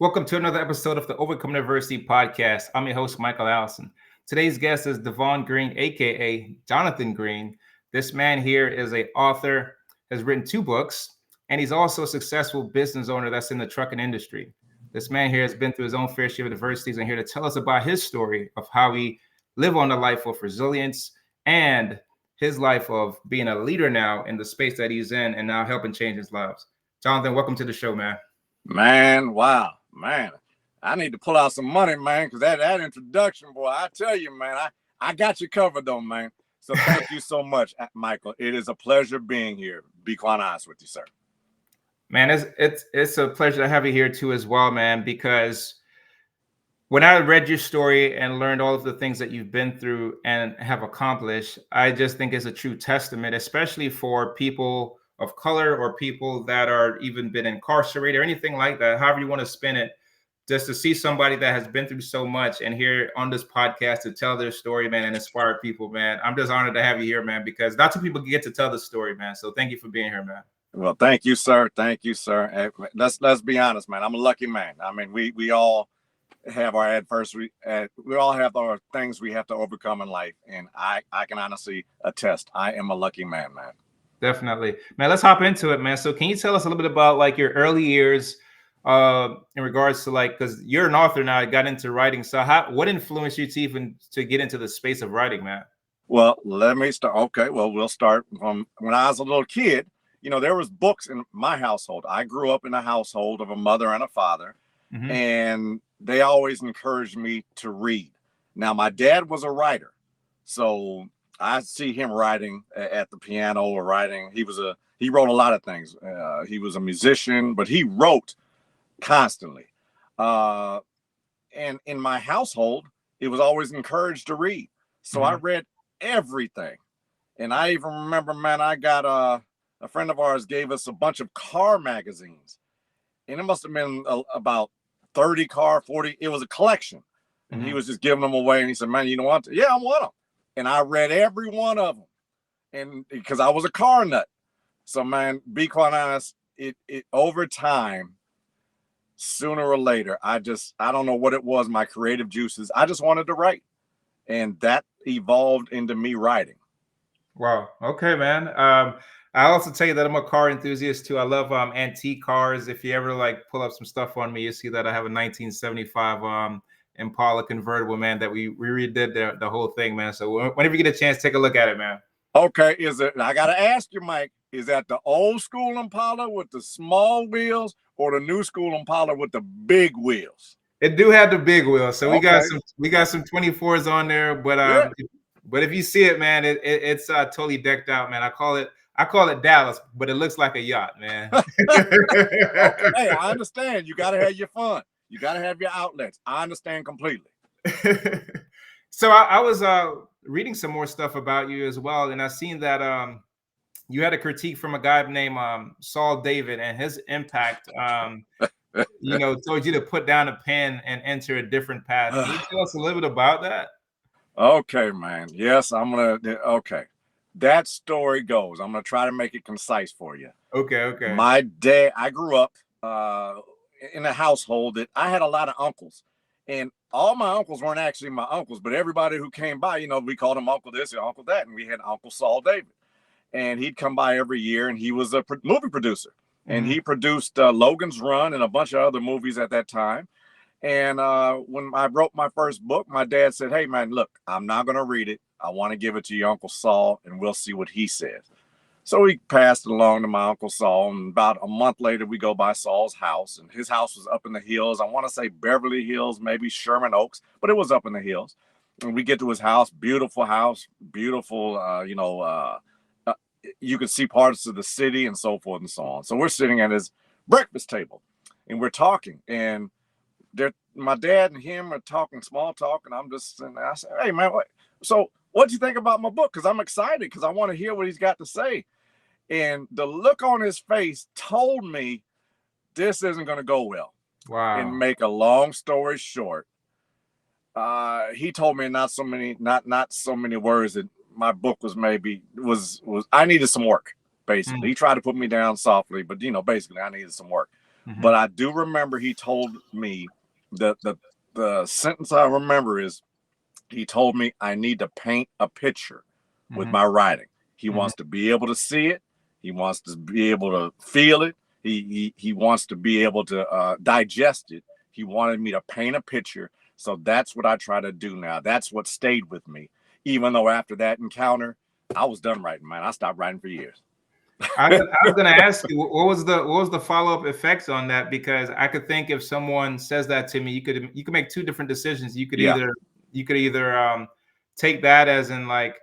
Welcome to another episode of the Overcome Adversity podcast. I'm your host, Michael Allison. Today's guest is Devon Greene, aka Jonathan Greene. This man here is an author, has written 2 books, and he's also a successful business owner that's in the trucking industry. This man here has been through his own fair share of adversities and here to tell us about his story of how he lived on a life of resilience and his life of being a leader now in the space that he's in and now helping change his lives. Jonathan, welcome to the show, man. Man, wow, man. I need to pull out some money, man, because that introduction, boy, I tell you, man, I got you covered, though, man. So thank you so much, Michael. It is a pleasure being here. Be quite honest with you, sir. Man, it's a pleasure to have you here too as well, man, because when I read your story and learned all of the things that you've been through and have accomplished, I just think it's a true testament, especially for people of color or people that are even been incarcerated or anything like that, however you want to spin it, just to see somebody that has been through so much and here on this podcast to tell their story, man, and inspire people, man. I'm just honored to have you here, man, because not too people get to tell the story, man. So thank you for being here, man. Well, thank you, sir. Thank you, sir. Let's be honest, man. I'm a lucky man. I mean, we all have our adversity. We all have our things we have to overcome in life. And I can honestly attest, I am a lucky man, man. Definitely, man. Let's hop into it, man. So can you tell us a little bit about like your early years in regards to like, because you're an author now, I got into writing. So what influenced you to even to get into the space of writing, man? Well, let me start. Okay, well, we'll start from when I was a little kid. You know, there was books in my household. I grew up in a household of a mother and a father, and they always encouraged me to read. Now, my dad was a writer, so I see him writing at the piano or writing. He wrote a lot of things. He was a musician, but he wrote constantly. And in my household, it was always encouraged to read. So I read everything. And I even remember, man, I got a friend of ours gave us a bunch of car magazines. And it must have been about 30 car, 40. It was a collection. And he was just giving them away. And he said, man, you know what? Yeah, I want them. And I read every one of them. And because I was a car nut. So, man, be quite honest, it over time, sooner or later, I don't know what it was, my creative juices. I just wanted to write. And that evolved into me writing. Wow. Okay, man. I also tell you that I'm a car enthusiast too. I love antique cars. If you ever like pull up some stuff on me, you see that I have a 1975 Impala convertible, man, that we redid the whole thing, man. So whenever you get a chance, take a look at it, man. Okay, I gotta ask you, Mike, is that the old school Impala with the small wheels or the new school Impala with the big wheels? It do have the big wheels. So we got some 24s on there, but if you see it, man, it's totally decked out, man. I call it Dallas, but it looks like a yacht, man. Okay, hey, I understand. You gotta have your fun. You got to have your outlets. I understand completely. So I was reading some more stuff about you as well. And I seen that you had a critique from a guy named Saul David and his impact, told you to put down a pen and enter a different path. Can you tell us a little bit about that? Okay, man. Yes, okay. That story goes. I'm going to try to make it concise for you. Okay. My dad, I grew up in a household that I had a lot of uncles, and all my uncles weren't actually my uncles, but everybody who came by, we called him Uncle this or Uncle that. And we had Uncle Saul David, and he'd come by every year, and he was a movie producer, and he produced Logan's Run and a bunch of other movies at that time. And when I wrote my first book, my dad said, hey, man, look, I'm not going to read it. I want to give it to your Uncle Saul, and we'll see what he says. So he passed it along to my Uncle Saul, and about a month later, we go by Saul's house, and his house was up in the hills. I want to say Beverly Hills, maybe Sherman Oaks, but it was up in the hills. And we get to his house, beautiful, you could see parts of the city and so forth and so on. So we're sitting at his breakfast table, and we're talking, and my dad and him are talking small talk, and I'm just sitting there. I said, hey, man, what'd you think about my book? Because I'm excited, because I want to hear what he's got to say. And the look on his face told me this isn't going to go well. Wow. And make a long story short, he told me not so many words that my book was I needed some work, basically. He tried to put me down softly, but basically I needed some work. Mm-hmm. But I do remember he told me that the sentence I remember is, he told me I need to paint a picture with my writing. He wants to be able to see it. He wants to be able to feel it. He wants to be able to digest it. He wanted me to paint a picture. So that's what I try to do now. That's what stayed with me. Even though after that encounter, I was done writing, man. I stopped writing for years. I was going to ask you, what was the follow-up effects on that? Because I could think if someone says that to me, you could make two different decisions. You could either take that as in like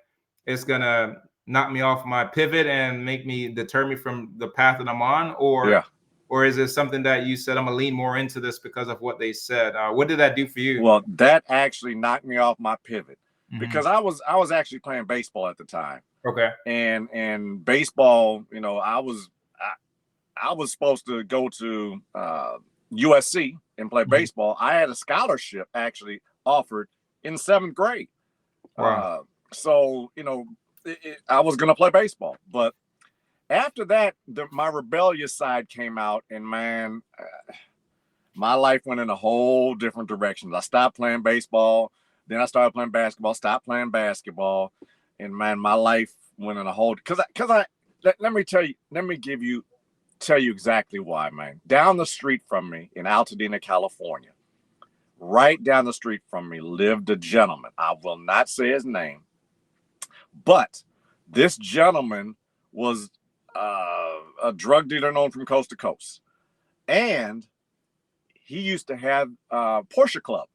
it's gonna knock me off my pivot and make me deter me from the path that I'm on, or is it something that you said I'm gonna lean more into this because of what they said? What did that do for you? Well, that actually knocked me off my pivot because I was actually playing baseball at the time. Okay. And baseball, you know, I was supposed to go to USC and play baseball. I had a scholarship actually offered in 7th grade. Wow. So, you know, I was going to play baseball. But after that, my rebellious side came out, and man, my life went in a whole different direction. I stopped playing baseball. Then I started playing basketball, stopped playing basketball. And man, my life went in a whole, let me tell you exactly why, man. Down the street from me in Altadena, California, right down the street from me lived a gentleman. I will not say his name, but this gentleman was a drug dealer known from coast to coast. And he used to have a Porsche club.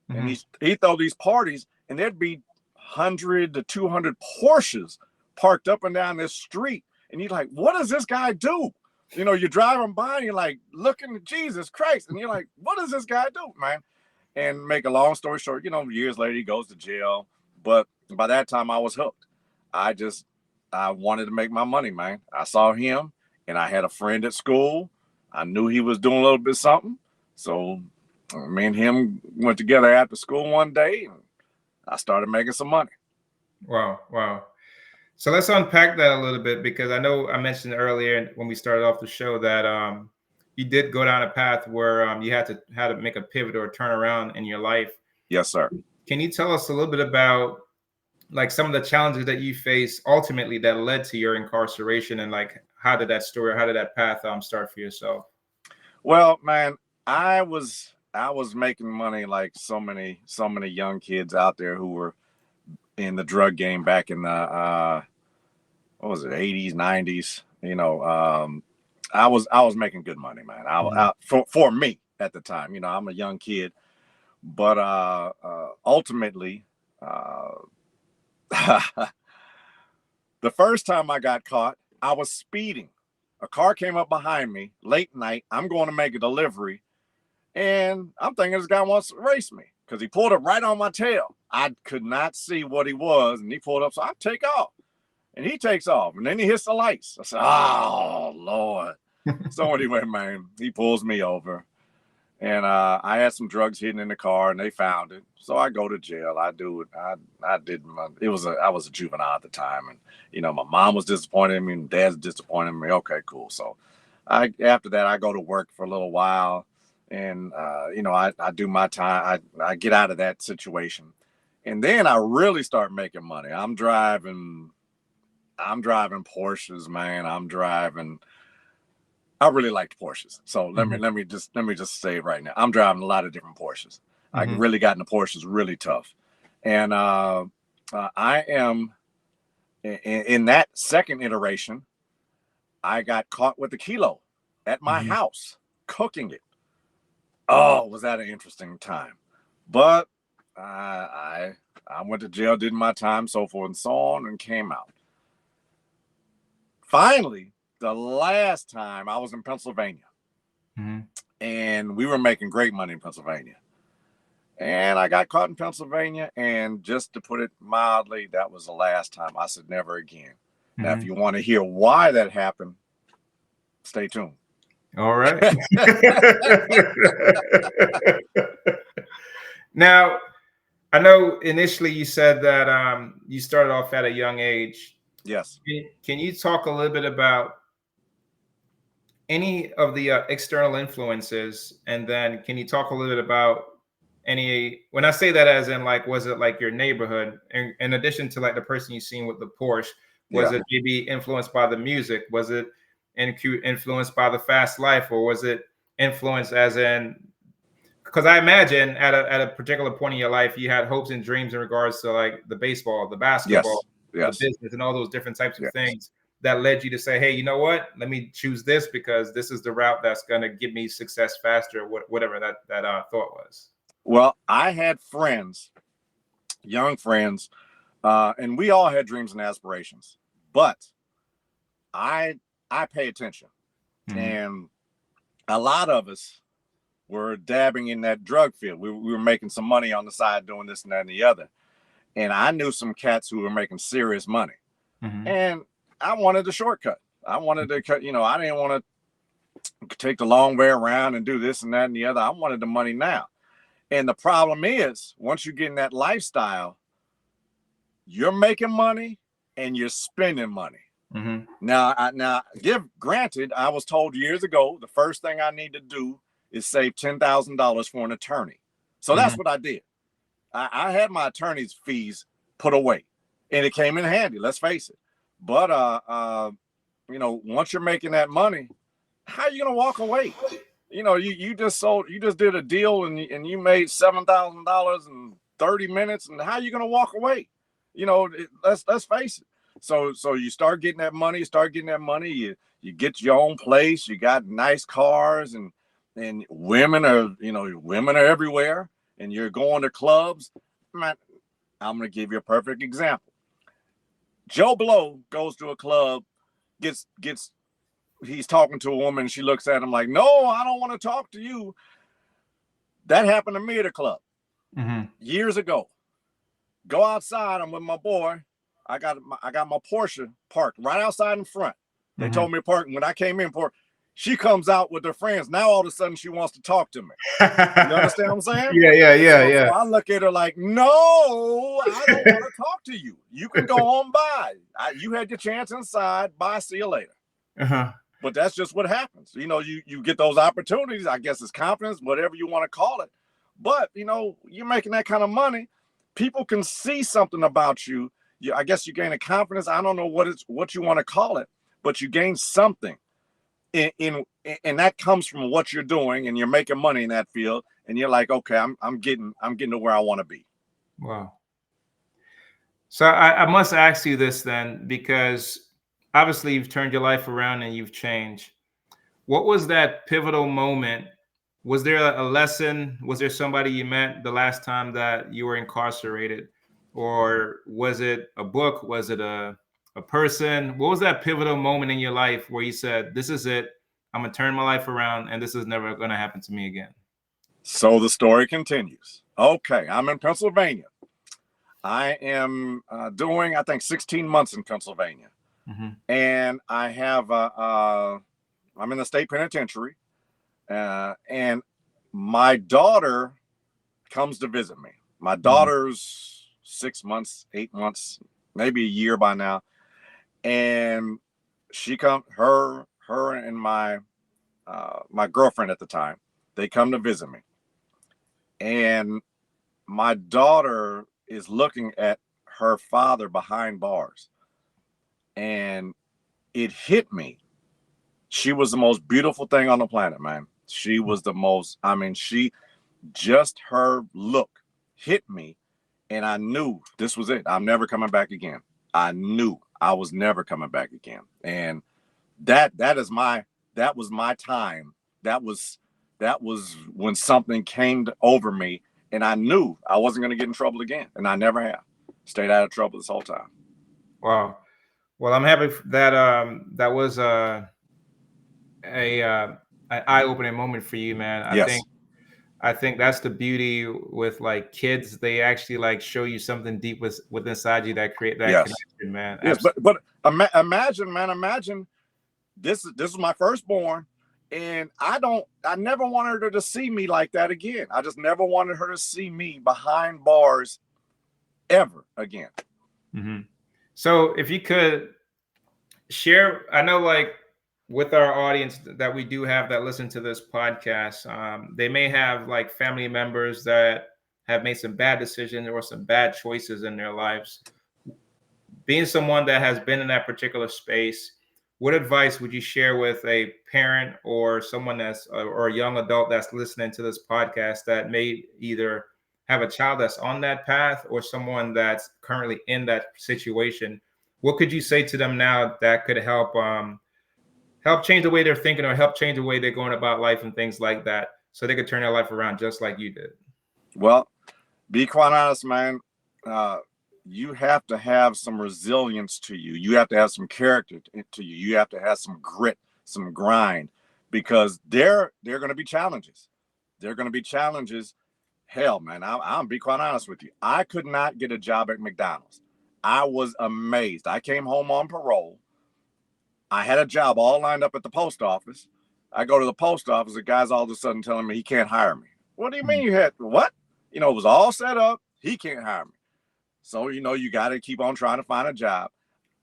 And he throw these parties, and there'd be 100 to 200 Porsches parked up and down this street. And you're like, what does this guy do? You know, you're driving by and you're like, looking at Jesus Christ. And you're like, what does this guy do, man? And make a long story short, you know, years later, he goes to jail. But by that time, I was hooked. I wanted to make my money, man. I saw him, and I had a friend at school. I knew he was doing a little bit something. So me and him went together after school one day, and I started making some money. Wow. So let's unpack that a little bit, because I know I mentioned earlier when we started off the show that you did go down a path where you had to make a pivot or a turnaround in your life. Yes, sir. Can you tell us a little bit about like some of the challenges that you faced ultimately that led to your incarceration, and like how did that path start for yourself? Well, man, I was making money like so many young kids out there who were in the drug game back in the what was it, 80s, 90s. You know, I was making good money, man. For me at the time. You know, I'm a young kid, but ultimately, the first time I got caught, I was speeding. A car came up behind me late night. I'm going to make a delivery, and I'm thinking this guy wants to race me because he pulled up right on my tail. I could not see what he was, and he pulled up, so I take off. And he takes off, and then he hits the lights. I said, oh, Lord. So anyway, man, he pulls me over. And I had some drugs hidden in the car, and they found it. So I go to jail. I do it. I did. I was a juvenile at the time, and you know, my mom was disappointed in me, and dad's disappointed in me. Okay, cool. So after that, I go to work for a little while, and you know, I do my time. I get out of that situation, and then I really start making money. I'm driving Porsches, man. I really liked Porsches. So let me just say right now, I'm driving a lot of different Porsches. I really got into Porsches really tough. And I am in that second iteration, I got caught with a kilo at my house, cooking it. Oh, was that an interesting time? But I went to jail, did my time, so forth and so on, and came out. Finally, the last time I was in Pennsylvania, and we were making great money in Pennsylvania. And I got caught in Pennsylvania, and just to put it mildly, that was the last time. I said never again. Now, if you want to hear why that happened, stay tuned. All right. Now, I know initially you said that you started off at a young age. Yes. Can you talk a little bit about any of the external influences, and then can you talk a little bit about any, when I say that, as in like, was it like your neighborhood in addition to like the person you seen with the Porsche? Was Yeah. it maybe influenced by the music? Was it influenced by the fast life, or was it influenced as in, because I imagine at a particular point in your life you had hopes and dreams in regards to like the baseball, the basketball, Yes. the Yes. business, and all those different types of Yes. things that led you to say, hey, you know what, let me choose this because this is the route that's going to give me success faster, whatever that thought was. Well, I had friends, young friends, and we all had dreams and aspirations, but I pay attention, Mm-hmm. and a lot of us were dabbing in that drug field. We were making some money on the side doing this and that and the other, and I knew some cats who were making serious money, Mm-hmm. and I wanted the shortcut. I wanted to cut. I didn't want to take the long way around and do this and that and the other. I wanted the money now. And the problem is, once you get in that lifestyle, you're making money and you're spending money. Mm-hmm. Now, granted, I was told years ago the first thing I need to do is save $10,000 for an attorney. So Mm-hmm. that's what I did. I had my attorney's fees put away, and it came in handy. Let's face it. But once you're making that money, how are you gonna walk away? You just did a deal and you made $7,000 in 30 minutes, and how are you gonna walk away? Let's face it. So you start getting that money, you get your own place, you got nice cars, and women are everywhere, and you're going to clubs. Man, I'm gonna give you a perfect example. Joe Blow goes to a club, gets he's talking to a woman, and she looks at him like, no, I don't want to talk to you. That happened to me at a club years ago. Go outside, I'm with my boy. I got my Porsche parked right outside in front. They told me to park. When I came in, she comes out with her friends. Now all of a sudden she wants to talk to me. You understand what I'm saying? Yeah. So I look at her like, no, I don't want to talk to you. You can go on by. You had your chance inside. Bye. See you later. Uh-huh. But that's just what happens. You get those opportunities. I guess it's confidence, whatever you want to call it. But, you're making that kind of money. People can see something about you. I guess you gain a confidence. I don't know what you want to call it, but you gain something. And that comes from what you're doing, and you're making money in that field. And you're like, okay, I'm getting to where I want to be. Wow. So I must ask you this then, because obviously you've turned your life around and you've changed. What was that pivotal moment? Was there a lesson? Was there somebody you met the last time that you were incarcerated? Or was it a book? Was it a person? What was that pivotal moment in your life where you said, this is it, I'm going to turn my life around and this is never going to happen to me again? So the story continues. Okay, I'm in Pennsylvania. I am doing, I think, 16 months in Pennsylvania. And I have, I'm in the state penitentiary. And my daughter comes to visit me. My daughter's 6 months, 8 months, maybe a year by now. And she her and my girlfriend at the time, they come to visit me. And my daughter is looking at her father behind bars. And it hit me. She was the most beautiful thing on the planet, man. She was the most, just her look hit me. And I knew this was it. I'm never coming back again. I knew I was never coming back again. And that was my time. That was when something came over me, and I knew I wasn't going to get in trouble again. And I never have. Stayed out of trouble this whole time. Wow. Well, I'm happy that that was an eye-opening moment for you, man. Yes. I think that's the beauty with like kids. They actually like show you something deep within inside you that create that Yes. connection, man. Yes, but imagine this is my firstborn, and I never wanted her to see me like that again. I just never wanted her to see me behind bars ever again. So if you could share, I know like with our audience that we do have that listen to this podcast, they may have like family members that have made some bad decisions or some bad choices in their lives. Being someone that has been in that particular space, what advice would you share with a parent or someone that's or a young adult that's listening to this podcast that may either have a child that's on that path or someone that's currently in that situation? What could you say to them now that could help change the way they're thinking or help change the way they're going about life and things like that, so they could turn their life around just like you did? Well, be quite honest, man. You have to have some resilience to you. You have to have some character to you. You have to have some grit, some grind, because there are going to be challenges. There are going to be challenges. Hell, man, I'll be quite honest with you. I could not get a job at McDonald's. I was amazed. I came home on parole. I had a job all lined up at the post office. I go to the post office. The guy's all of a sudden telling me he can't hire me. What do you mean you had what? It was all set up. He can't hire me. So, you got to keep on trying to find a job.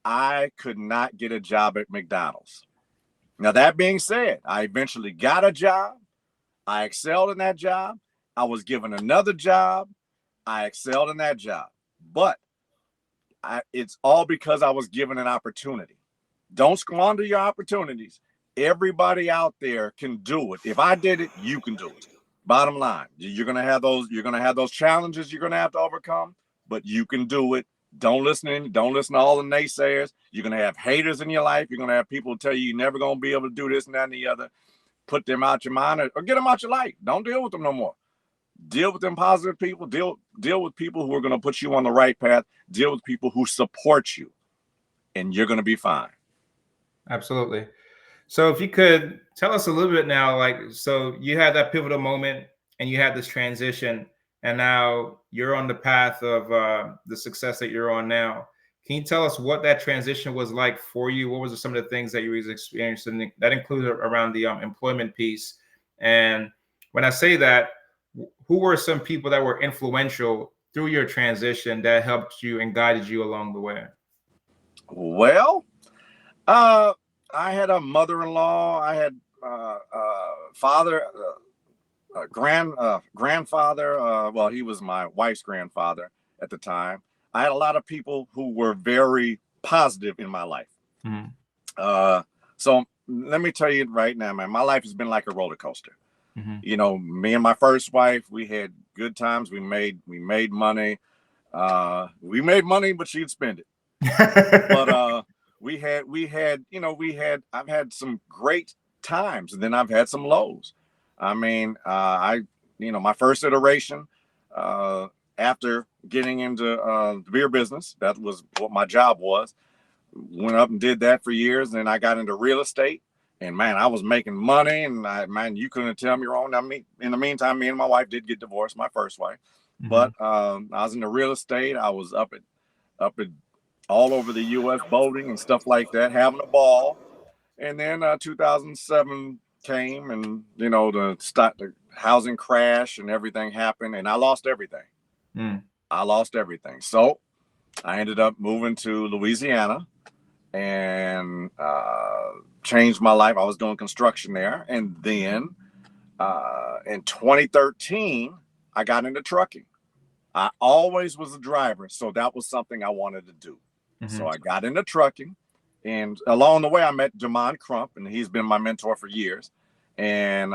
I could not get a job at McDonald's. Now, that being said, I eventually got a job. I excelled in that job. I was given another job. I excelled in that job. But it's all because I was given an opportunity. Don't squander your opportunities. Everybody out there can do it. If I did it, you can do it. Bottom line, you're gonna have those challenges you're gonna have to overcome, but you can do it. Don't listen to all the naysayers. You're gonna have haters in your life. You're gonna have people tell you're never gonna be able to do this and that and the other. Put them out your mind or get them out your life. Don't deal with them no more. Deal with them positive people. Deal with people who are gonna put you on the right path. Deal with people who support you, and you're gonna be fine. Absolutely. So if you could tell us a little bit now, like, so you had that pivotal moment and you had this transition, and now you're on the path of the success that you're on now. Can you tell us what that transition was like for you? What was some of the things that you was experiencing that included around the employment piece? And when I say that, who were some people that were influential through your transition that helped you and guided you along the way? Well, I had a mother-in-law. I had father, grandfather. Well, he was my wife's grandfather at the time. I had a lot of people who were very positive in my life. Mm-hmm. So let me tell you right now, man, my life has been like a roller coaster. Mm-hmm. Me and my first wife, we had good times. We made money. We made money, but she'd spend it. But I've had some great times, and then I've had some lows. I mean, my first iteration, after getting into the beer business, that was what my job was. Went up and did that for years. And then I got into real estate, and man, I was making money, and you couldn't tell me wrong. I mean, in the meantime, me and my wife did get divorced, my first wife. Mm-hmm. But I was into real estate. I was up at all over the U.S. boating and stuff like that, having a ball. And then 2007 came, and the housing crash and everything happened, and I lost everything. I lost everything. So I ended up moving to Louisiana and changed my life. I was doing construction there, and then in 2013 I got into trucking. I always was a driver, so that was something I wanted to do. Mm-hmm. So I got into trucking, and along the way I met Jamon Crump, and he's been my mentor for years. And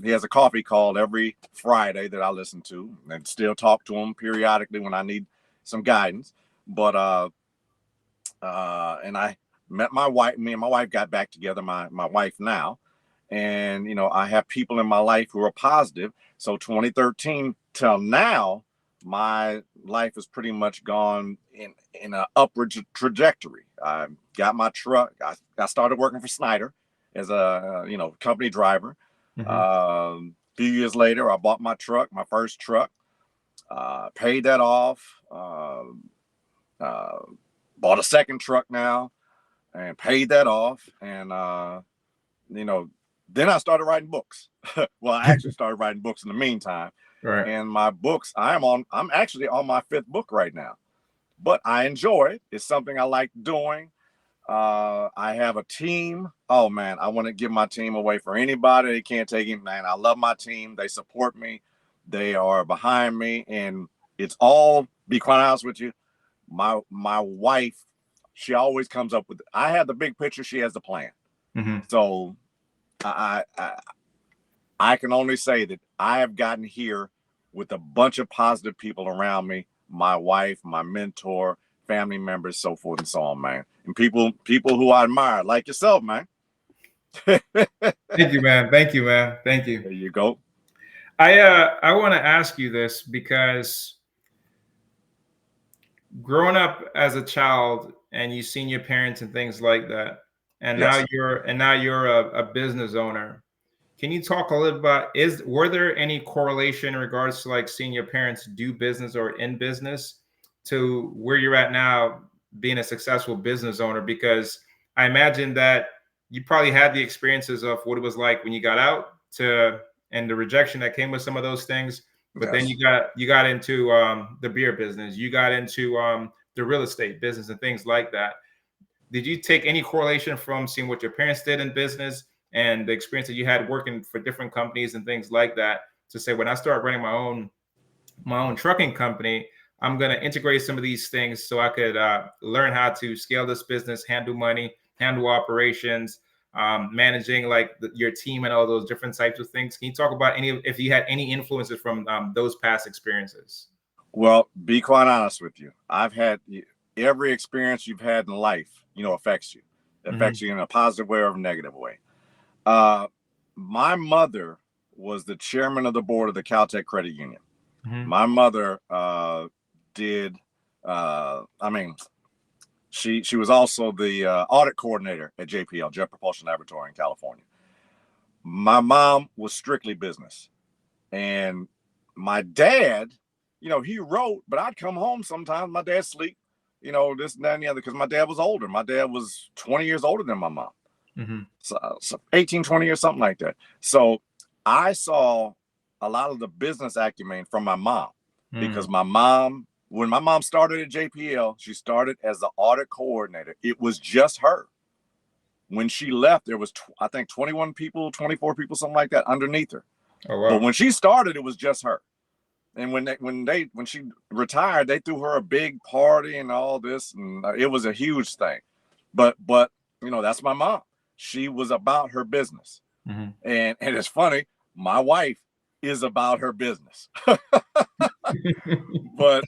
he has a coffee call every Friday that I listen to, and still talk to him periodically when I need some guidance. But and I met my wife. Me and my wife got back together. My wife now, and I have people in my life who are positive. So 2013 till now, my life has pretty much gone in an upward trajectory. I got my truck. I started working for Snyder as a company driver. Mm-hmm. A few years later, I bought my truck, my first truck. Paid that off. Bought a second truck now, and paid that off. And then I started writing books. Well, I actually started writing books in the meantime. Right. And my books, I'm actually on my 5th book right now, but I enjoy it. It's something I like doing. I have a team. Oh man, I wouldn't give my team away for anybody. They can't take it, man. I love my team. They support me. They are behind me, and it's all. Be quite honest with you, my wife, she always comes up with. I have the big picture. She has the plan. Mm-hmm. So I can only say that I have gotten here with a bunch of positive people around me. My wife, my mentor, family members, so forth and so on, man. And people who I admire, like yourself, man. Thank you, man. Thank you, man. Thank you. There you go. I want to ask you this because growing up as a child and you've seen your parents and things like that, and Yes. now you're a business owner. Can you talk a little about were there any correlation in regards to like seeing your parents do business or in business to where you're at now being a successful business owner? Because I imagine that you probably had the experiences of what it was like when you got out to and the rejection that came with some of those things. But then Yes. you got into the beer business, you got into the real estate business and things like that. Did you take any correlation from seeing what your parents did in business and the experience that you had working for different companies and things like that to say, when I start running my own trucking company, I'm going to integrate some of these things so I could learn how to scale this business, handle money, handle operations, managing like your team and all those different types of things? Can you talk about if you had any influences from those past experiences? Well, be quite honest with you. I've had every experience you've had in life, affects you. It affects you in a positive way or a negative way. My mother was the chairman of the board of the Caltech Credit Union. Mm-hmm. My mother did. She was also the audit coordinator at JPL, Jet Propulsion Laboratory in California. My mom was strictly business, and my dad, he wrote, but I'd come home sometimes. My dad sleep, this and that and the other, because my dad was older. My dad was 20 years older than my mom. Mm-hmm. So 18, 20 years, something like that. So I saw a lot of the business acumen from my mom, because my mom, when my mom started at JPL, she started as the audit coordinator. It was just her. When she left, there was, I think, 21 people, 24 people, something like that underneath her. Oh, wow. But when she started, it was just her. And when she retired, they threw her a big party and all this, and it was a huge thing. But that's my mom. She was about her business. Mm-hmm. And it's funny, my wife is about her business. but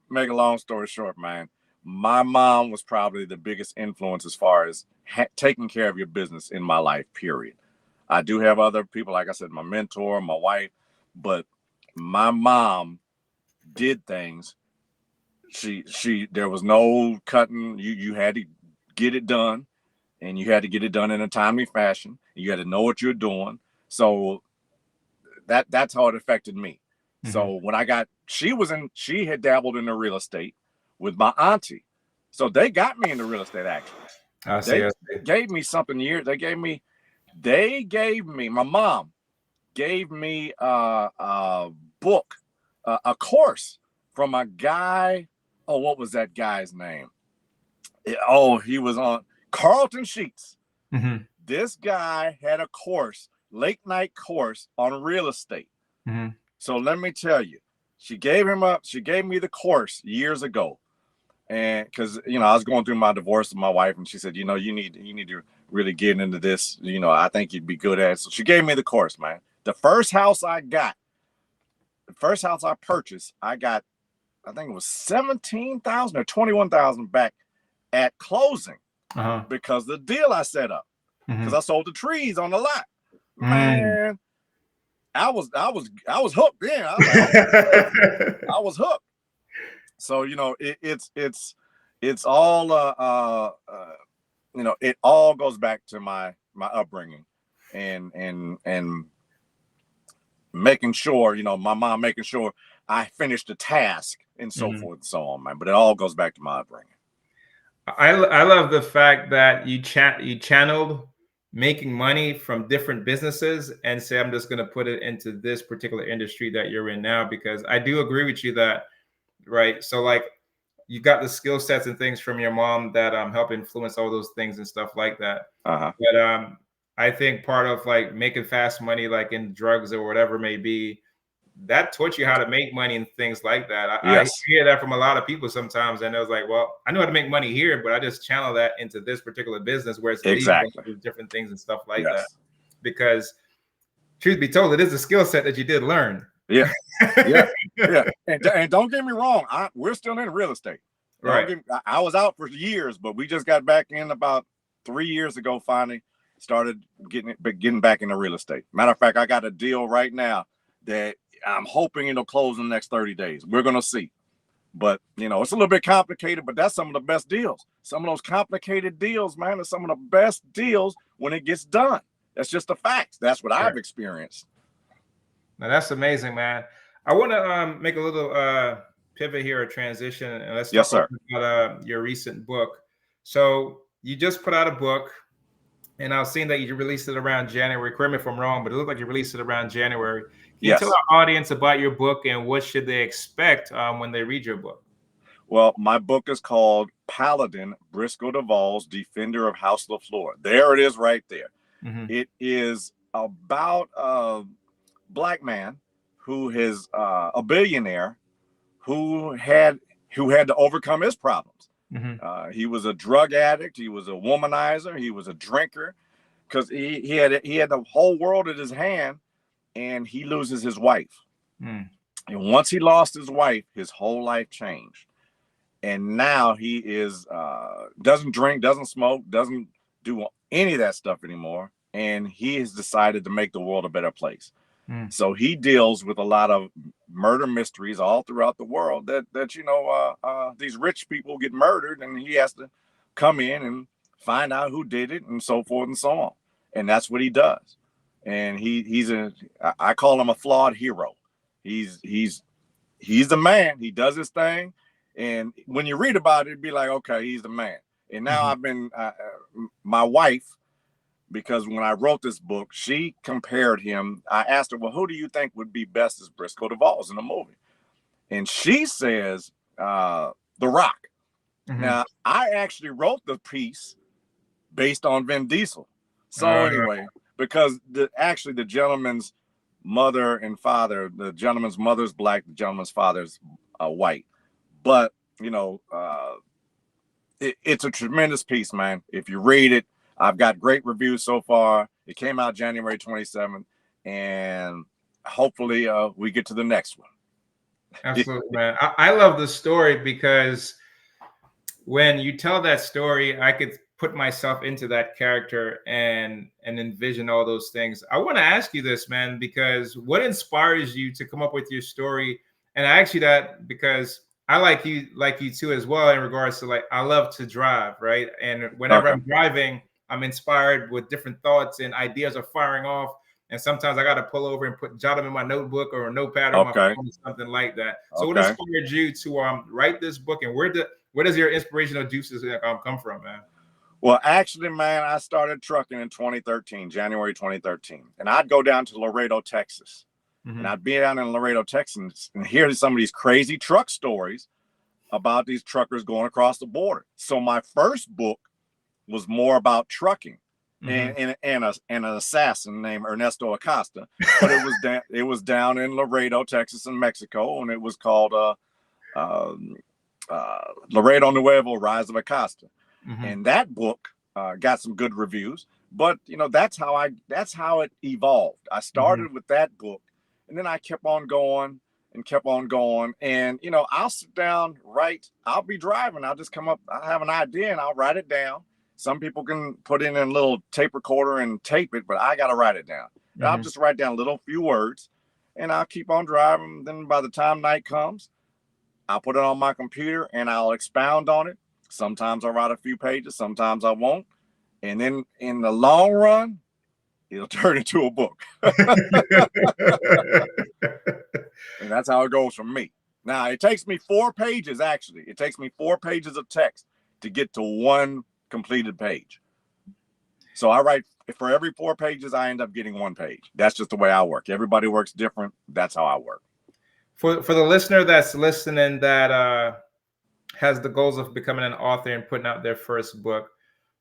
make a long story short, man, my mom was probably the biggest influence as far as taking care of your business in my life, period. I do have other people, like I said, my mentor, my wife, but my mom did things. There was no cutting. You had to get it done, and you had to get it done in a timely fashion. You had to know what you're doing. So that's how it affected me. Mm-hmm. So when she had dabbled in the real estate with my auntie. So they got me into real estate, actually. I see. They gave me something here. They gave me, my mom gave me a book, a course from a guy. Oh, what was that guy's name? He was on Carlton Sheets. Mm-hmm. This guy had a course, late night course on real estate. Mm-hmm. So let me tell you, she gave me the course years ago. And because, I was going through my divorce with my wife, and she said, you need to really get into this. I think you'd be good at it. So she gave me the course, man. The first house I purchased, I got, I think it was 17,000 or 21,000 back at closing, because the deal I set up, because I sold the trees on the lot. Man, I was hooked then. I was hooked. So it's all it all goes back to my upbringing, and making sure, my mom making sure I finished the task and so forth and so on, man. But it all goes back to my upbringing. I love the fact that you channeled making money from different businesses and say, I'm just going to put it into this particular industry that you're in now, because I do agree with you that, right? So like you got the skill sets and things from your mom that help influence all those things and stuff like that. But I think part of like making fast money, like in drugs or whatever it may be, that taught you how to make money and things like that. I hear that from a lot of people sometimes, and I was like, well, I know how to make money here, but I just channel that into this particular business where it's legal to do different things and stuff like that. Because truth be told, it is a skill set that you did learn. Yeah. And don't get me wrong, we're still in real estate. Right. I was out for years, but we just got back in about 3 years ago. Finally, started getting back into real estate. Matter of fact, I got a deal right now that I'm hoping it'll close in the next 30 days. We're gonna see. But you know, it's a little bit complicated, but that's some of the best deals. Some of those complicated deals, man, are some of the best deals when it gets done. That's just the facts. That's what I've experienced. Now that's amazing, man. I want to make a little pivot here, a transition, and let's talk about your recent book. So you just put out a book, and I've seen that you released it around January. Correct me if I'm wrong, but it looked like you released it around January. Can you tell our audience about your book and what should they expect when they read your book? Well, my book is called Paladin, Briscoe Duval's Defender of House LaFleur. There it is right there. It is about a Black man who is a billionaire who had to overcome his problems. He was a drug addict. He was a womanizer. He was a drinker because he had the whole world at his hand, and he loses his wife. And once he lost his wife, his whole life changed. And now he is doesn't drink, doesn't smoke, doesn't do any of that stuff anymore. And he has decided to make the world a better place. So he deals with a lot of murder mysteries all throughout the world that you know, these rich people get murdered, and he has to come in and find out who did it and so forth and so on. And that's what he does. And I call him a flawed hero. He's the man. He does his thing. And when you read about it, it'd be like, okay, he's the man. And now I've been, my wife, because when I wrote this book, she compared him. I asked her, well, who do you think would be best as Briscoe Duval's in a movie? And she says, The Rock. Now, I actually wrote the piece based on Vin Diesel. So anyway, because the gentleman's mother and father, the gentleman's mother's Black, the gentleman's father's white. But, you know, it's a tremendous piece, man. If you read it, I've got great reviews so far. It came out January 27th, and hopefully we get to the next one. Absolutely, man. I love the story because when you tell that story, I could put myself into that character and envision all those things. I want to ask you this, man, because what inspires you to come up with your story? And I ask you that because I like you too as well, in regards to, like, I love to drive, right? And whenever I'm driving, I'm inspired with different thoughts and ideas are firing off. And sometimes I got to pull over and jot them in my notebook or a notepad or my phone or something like that. So what inspired you to write this book, and where does your inspirational juices come from, man? Well, actually, man, I started trucking in 2013, January 2013. And I'd go down to Laredo, Texas. And I'd be down in Laredo, Texas, and hear some of these crazy truck stories about these truckers going across the border. So my first book was more about trucking and an assassin named Ernesto Acosta. But it was down in Laredo, Texas, in Mexico, and it was called Laredo Nuevo: Rise of Acosta. And that book got some good reviews. But you know, that's how it evolved. I started with that book. And then I kept on going. And, you know, I'll sit down, I'll be driving. I'll just come up. I have an idea and I'll write it down. Some people can put in a little tape recorder and tape it, but I got to write it down. I'll just write down a few words and I'll keep on driving. Then by the time night comes, I'll put it on my computer and I'll expound on it. Sometimes I'll write a few pages. Sometimes I won't. And then in the long run, it'll turn into a book. And that's how it goes for me. Now, it takes me 4 pages, actually. It takes me 4 pages of text to get to one completed page. So I write, for every 4 pages, I end up getting 1 page. That's just the way I work. Everybody works different. That's how I work. For the listener that's listening that has the goals of becoming an author and putting out their first book,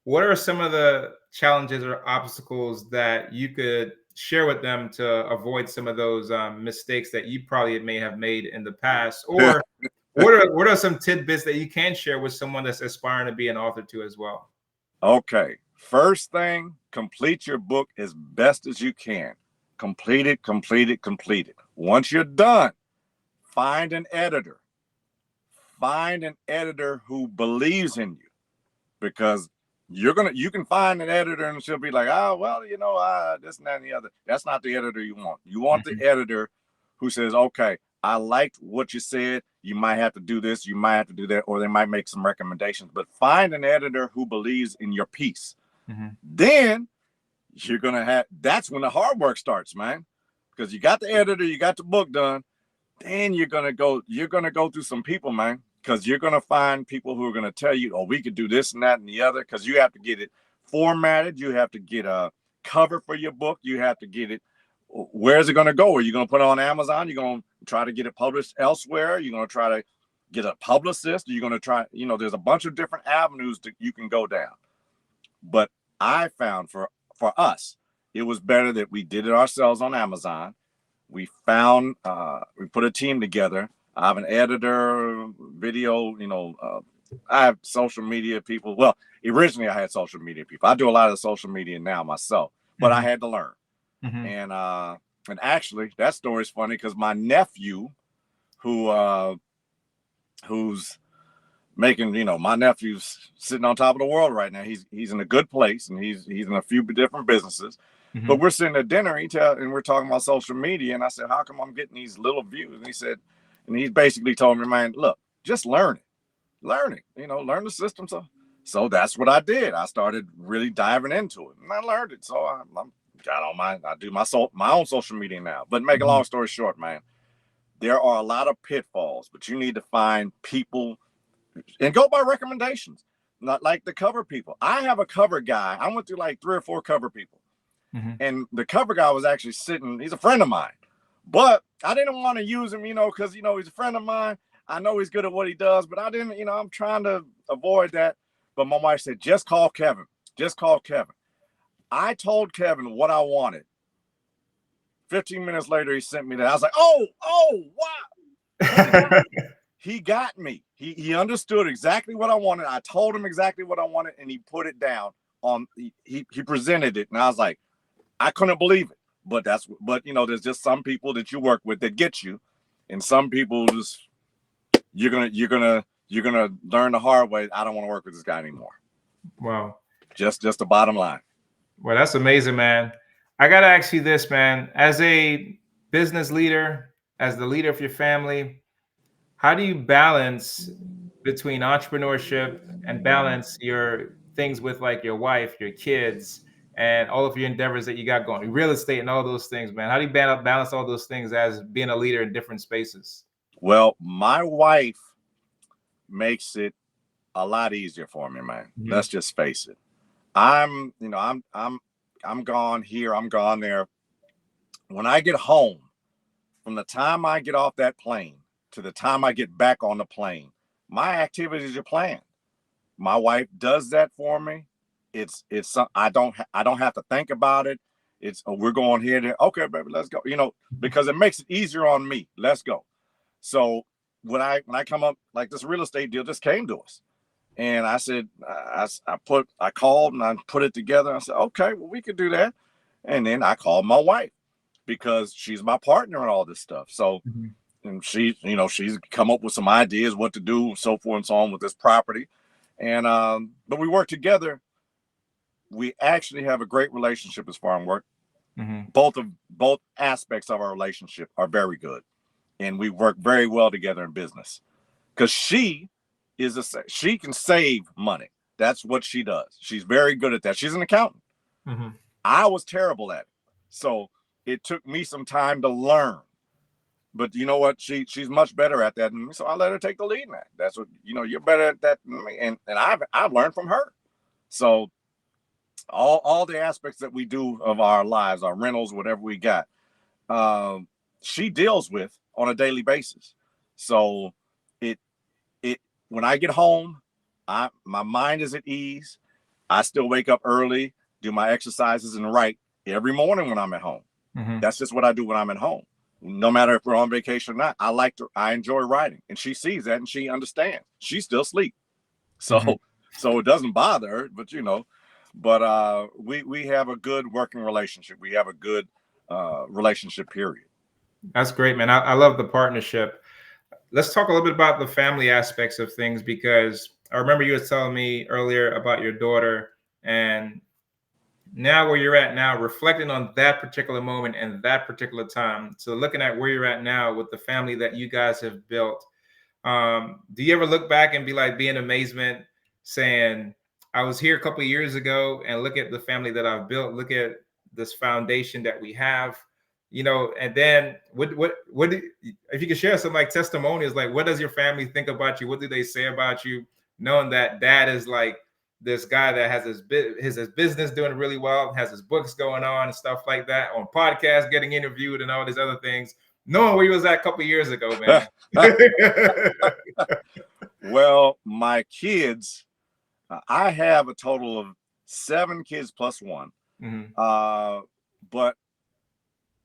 what are some of the challenges or obstacles that you could share with them to avoid some of those mistakes that you probably may have made in the past? Or what are some tidbits that you can share with someone that's aspiring to be an author too as well? Okay. First thing, complete your book as best as you can. Complete it, complete it, complete it. Once you're done, find an editor. Find an editor who believes in you, because you can find an editor and she'll be like, oh, well, this and that and the other. That's not the editor you want. You want the editor who says, okay, I liked what you said. You might have to do this, you might have to do that, or they might make some recommendations. But find an editor who believes in your piece. Then you're gonna have, that's when the hard work starts, man. Because you got the editor, you got the book done. Then you're gonna go through some people, man. Because you're gonna find people who are gonna tell you, oh, we could do this and that and the other. Because you have to get it formatted, you have to get a cover for your book, you have to get it. Where's it going to go? Are you going to put it on Amazon? You're going to try to get it published elsewhere? You're going to try to get a publicist? You're going to try, there's a bunch of different avenues that you can go down. But I found for us, it was better that we did it ourselves on Amazon. We found, we put a team together. I have an editor, video, I have social media people. Well, originally I had social media people. I do a lot of social media now myself, but I had to learn. And actually that story is funny because my nephew who's making, my nephew's sitting on top of the world right now. He's in a good place and he's in a few different businesses. But we're sitting at dinner and we're talking about social media. And I said, how come I'm getting these little views? And he said, and he basically told me, man, look, just learn it, learn the system. So that's what I did. I started really diving into it and I learned it. So I do my own social media now. But make a long story short, man, there are a lot of pitfalls, but you need to find people and go by recommendations, not like the cover people. I have a cover guy. I went through like 3 or 4 cover people. And the cover guy was actually he's a friend of mine, but I didn't want to use him, because, he's a friend of mine. I know he's good at what he does, but I didn't, I'm trying to avoid that. But my wife said, just call Kevin. Just call Kevin. I told Kevin what I wanted. 15 minutes later, he sent me that. I was like, oh, wow. He got me. He understood exactly what I wanted. I told him exactly what I wanted, and he put it down on, he presented it. And I was like, I couldn't believe it. But there's just some people that you work with that get you. And some people just, you're gonna learn the hard way. I don't want to work with this guy anymore. Wow. Just the bottom line. Well, that's amazing, man. I got to ask you this, man. As a business leader, as the leader of your family, how do you balance between entrepreneurship and balance your things with like your wife, your kids, and all of your endeavors that you got going, real estate and all those things, man? How do you balance all those things as being a leader in different spaces? Well, my wife makes it a lot easier for me, man. Let's just face it. I'm gone here, I'm gone there. When I get home, from the time I get off that plane to the time I get back on the plane, my activities are planned. My wife does that for me. I don't have to think about it. It's we're going here, there. Okay, baby, let's go. Because it makes it easier on me. Let's go. So when I come up, like this real estate deal just came to us. And I said, I called and I put it together. I said, okay, well, we could do that. And then I called my wife because she's my partner in all this stuff. So, and she's come up with some ideas what to do, so forth and so on with this property. And, but we work together. We actually have a great relationship as far as work. Both aspects of our relationship are very good. And we work very well together in business because she can save money. That's what she does. She's very good at that. She's an accountant. I was terrible at it. So it took me some time to learn. But you know what? She's much better at that. And so I let her take the lead in that. That's what, you're better at that than me. And I've learned from her. So all the aspects that we do of our lives, our rentals, whatever we got, she deals with on a daily basis. So when I get home, my mind is at ease. I still wake up early, do my exercises, and write every morning when I'm at home. Mm-hmm. That's just what I do when I'm at home. No matter if we're on vacation or not, I enjoy writing, and she sees that and she understands. She still sleeps, so Mm-hmm. so it doesn't bother her. But we have a good working relationship. We have a good relationship, period. That's great, man. I love the partnership. Let's talk a little bit about the family aspects of things, because I remember you were telling me earlier about your daughter, and now where you're at now, reflecting on that particular moment and that particular time. So looking at where you're at now with the family that you guys have built, do you ever look back and be in amazement saying, I was here a couple of years ago and look at the family that I've built, look at this foundation that we have, and then if you could share some like testimonials, like what does your family think about you? What do they say about you, knowing that dad is like this guy that has his business doing really well, has his books going on and stuff like that, on podcasts, getting interviewed and all these other things, knowing where he was at a couple of years ago, man. Well, my kids, I have a total of 7 kids plus 1. Mm-hmm. But,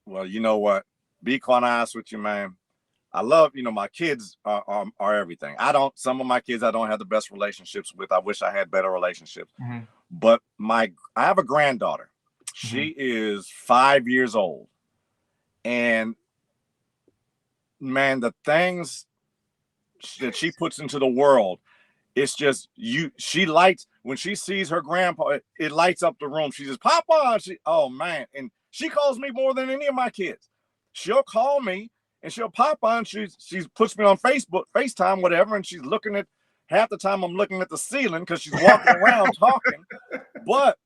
well, you know what? Be quite honest with you, man. I love, my kids are everything. Some of my kids I don't have the best relationships with. I wish I had better relationships. Mm-hmm. But I have a granddaughter. She is 5 years old. And man, the things that she puts into the world, it's just she lights when she sees her grandpa, it lights up the room. She says, Papa, oh man. And she calls me more than any of my kids. She'll call me and she'll pop on. She puts me on Facebook, FaceTime, whatever, and she's looking at, half the time I'm looking at the ceiling because she's walking around talking. But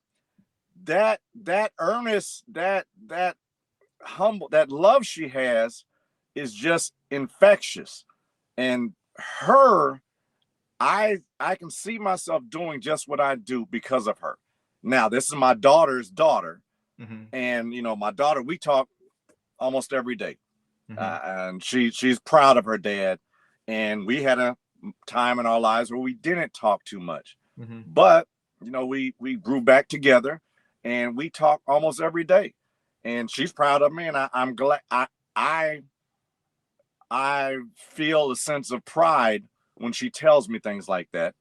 that earnest, that humble, that love she has is just infectious. And I can see myself doing just what I do because of her. Now, this is my daughter's daughter. Mm-hmm. And, my daughter, we talk almost every day. Mm-hmm. And she's proud of her dad. And we had a time in our lives where we didn't talk too much. Mm-hmm. But, we grew back together and we talk almost every day. And she's proud of me. And I'm glad. I feel a sense of pride when she tells me things like that.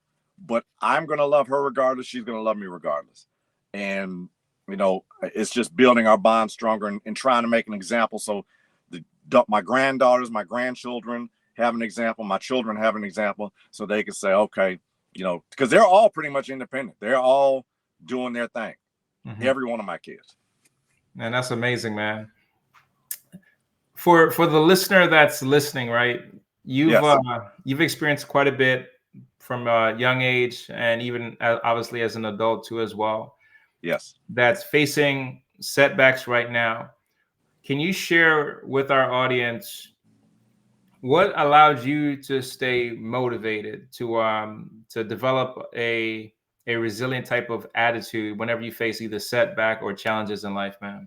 But I'm going to love her regardless. She's going to love me regardless. And, it's just building our bond stronger and trying to make an example. So my granddaughters, my grandchildren have an example. My children have an example, so they can say, okay, because they're all pretty much independent. They're all doing their thing. Mm-hmm. Every one of my kids. Man, that's amazing, man. For the listener that's listening, right? You've experienced quite a bit from a young age, and even obviously as an adult too, as well. Yes. That's facing setbacks right now. Can you share with our audience what allowed you to stay motivated, to develop a resilient type of attitude whenever you face either setback or challenges in life, man?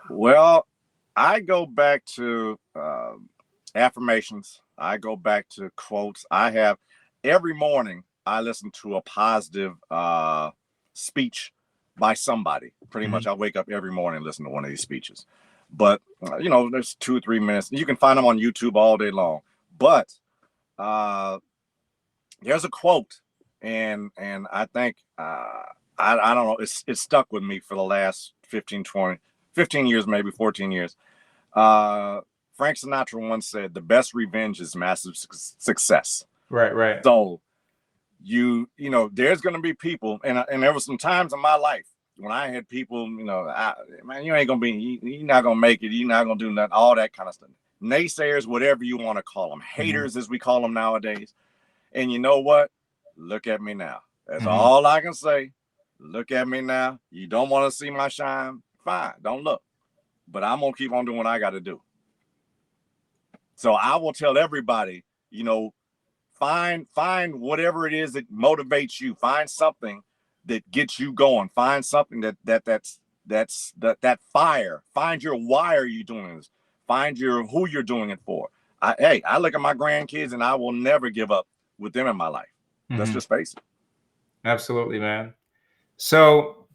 Well, I go back to affirmations. I go back to quotes. Every morning I listen to a positive speech by somebody. Pretty much I wake up every morning and listen to one of these speeches. But, there's 2 or 3 minutes. You can find them on YouTube all day long. But there's a quote, and I think, I don't know, it's stuck with me for the last 15 years, maybe 14 years. Frank Sinatra once said, the best revenge is massive success. Right. So there's going to be people, and there were some times in my life when I had people, man, you ain't going to be, you're not going to make it. You're not going to do nothing, all that kind of stuff. Naysayers, whatever you want to call them, haters, as we call them nowadays. And you know what? Look at me now. That's all I can say. Look at me now. You don't want to see my shine? Fine. Don't look. But I'm going to keep on doing what I got to do. So I will tell everybody, find whatever it is that motivates you. Find something that gets you going. Find something that fire. Find your why are you doing this? Find who you're doing it for. I look at my grandkids and I will never give up with them in my life. Let's just face it. Absolutely, man. So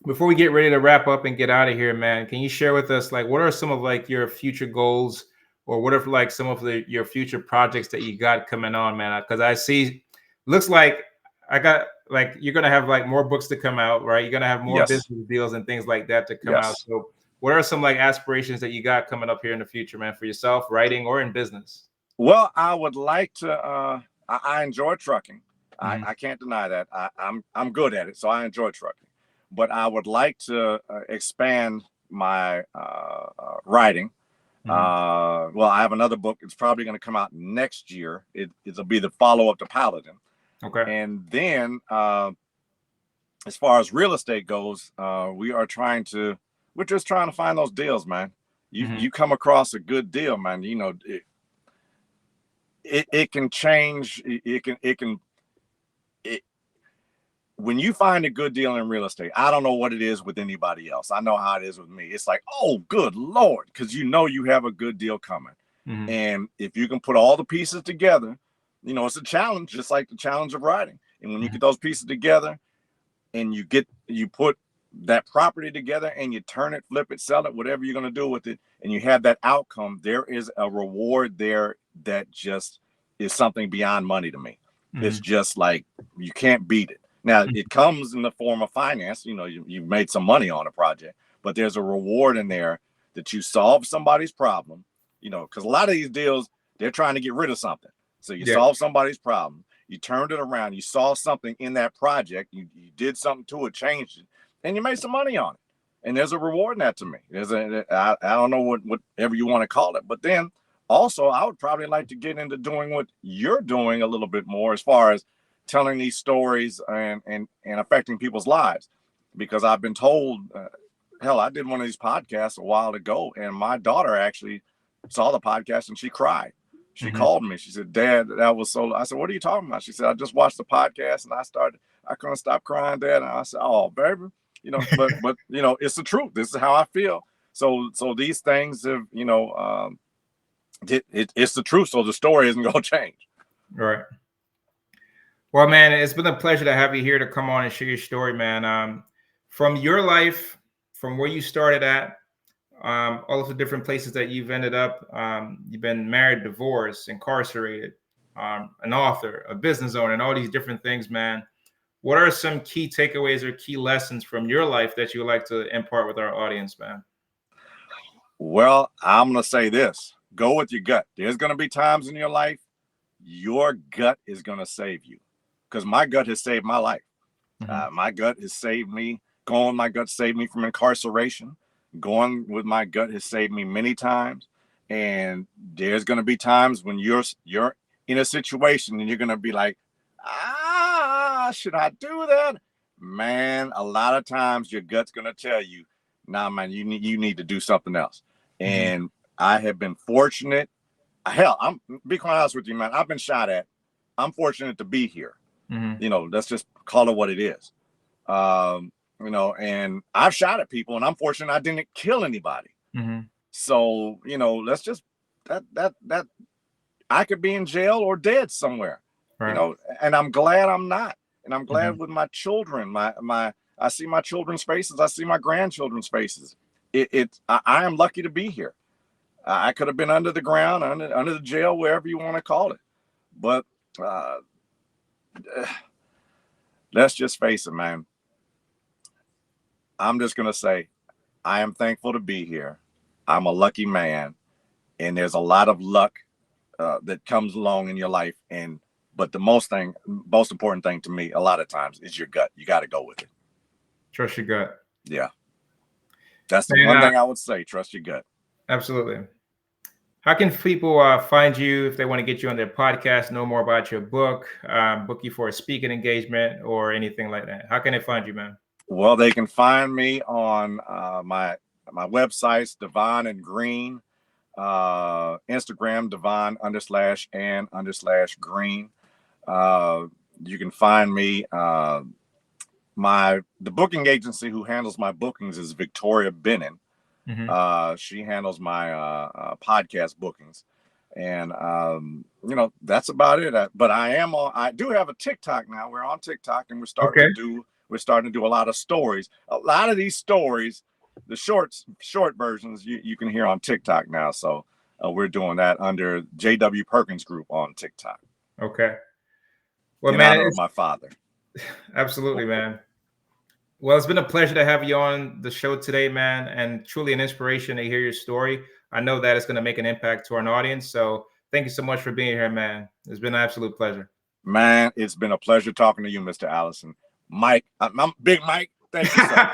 before we get ready to wrap up and get out of here, man, can you share with us, like, what are some of like your future goals, or what are like some of your future projects that you got coming on, man? Because I see, looks like I got like you're gonna have like more books to come out, right? You're gonna have more Yes. business deals and things like that to come out. Yes. So what are some like aspirations that you got coming up here in the future, man, for yourself, writing or in business? Well, I would like to. I enjoy trucking. I can't deny that. I'm good at it, so I enjoy trucking. But I would like to expand my writing. Well, I have another book. It's probably going to come out next year. It'll be the follow-up to Paladin. Okay. And then, as far as real estate goes, we're just trying to find those deals, man. You come across a good deal, man. You know, it can change. When you find a good deal in real estate, I don't know what it is with anybody else. I know how it is with me. It's like, oh, good Lord, because you know you have a good deal coming. And if you can put all the pieces together, you know, it's a challenge, just like the challenge of writing. And when you get those pieces together and you put that property together and you turn it, flip it, sell it, whatever you're going to do with it, and you have that outcome, there is a reward there that just is something beyond money to me. It's just like, you can't beat it. Now, it comes in the form of finance. You know, you've made some money on a project, but there's a reward in there that you solve somebody's problem, you know, because a lot of these deals, they're trying to get rid of something. So you solve somebody's problem, you turned it around, you saw something in that project, you did something to it, changed it, and you made some money on it. And there's a reward in that to me. I don't know whatever you want to call it, but then also I would probably like to get into doing what you're doing a little bit more, as far as telling these stories and affecting people's lives. Because I've been told, hell, I did one of these podcasts a while ago, and my daughter actually saw the podcast and she cried. She called me. She said, Dad, that was so. I said, what are you talking about? She said, I just watched the podcast and I couldn't stop crying, Dad. And I said, oh, baby, you know, but you know, it's the truth. This is how I feel. So these things have, you know, it's the truth. So the story isn't going to change. Right. Well, man, it's been a pleasure to have you here to come on and share your story, man. From your life, from where you started at, all of the different places that you've ended up. You've been married, divorced, incarcerated, an author, a business owner, and all these different things, man. What are some key takeaways or key lessons from your life that you would like to impart with our audience, man? Well, I'm going to say this. Go with your gut. There's going to be times in your life your gut is going to save you, because my gut has saved my life. My gut has saved me. Going, my gut saved me from incarceration. Going with my gut has saved me many times. And there's going to be times when you're in a situation and you're going to be like, should I do that? Man, a lot of times your gut's going to tell you, nah, man, you need to do something else. And I have been fortunate. Hell, be quite honest with you, man. I've been shot at. I'm fortunate to be here. You know, let's just call it what it is. You know, and I've shot at people, and I'm fortunate I didn't kill anybody. So, you know, let's just that I could be in jail or dead somewhere. Right. You know, and I'm glad I'm not. And I'm glad with my children, I see my children's faces. I see my grandchildren's faces. I am lucky to be here. I could have been under the ground, under the jail, wherever you want to call it. But let's just face it, man. I'm just going to say, I am thankful to be here. I'm a lucky man. And there's a lot of luck that comes along in your life. But the most important thing to me, a lot of times, is your gut. You got to go with it. Trust your gut. Yeah. That's the one thing I would say. Trust your gut. Absolutely. How can people find you if they want to get you on their podcast, know more about your book, book you for a speaking engagement or anything like that? How can they find you, man? Well, they can find me on my websites, Devon and Greene, Instagram, Devon _and_Greene. You can find me. The booking agency who handles my bookings is Victoria Bennon. She handles my podcast bookings. And that's about it. But I do have a TikTok now. We're on TikTok, and we're starting to do a lot of stories. A lot of these stories, the short versions, you can hear on TikTok now. So we're doing that under JW Perkins Group on TikTok. Okay. Well, in man, honor of my father. Absolutely, man. Well, it's been a pleasure to have you on the show today, man, and truly an inspiration to hear your story. I know that it's going to make an impact to our audience. So thank you so much for being here, man. It's been an absolute pleasure. Man, it's been a pleasure talking to you, Mr. Allison. Mike, I'm Big Mike. Thank you, sir.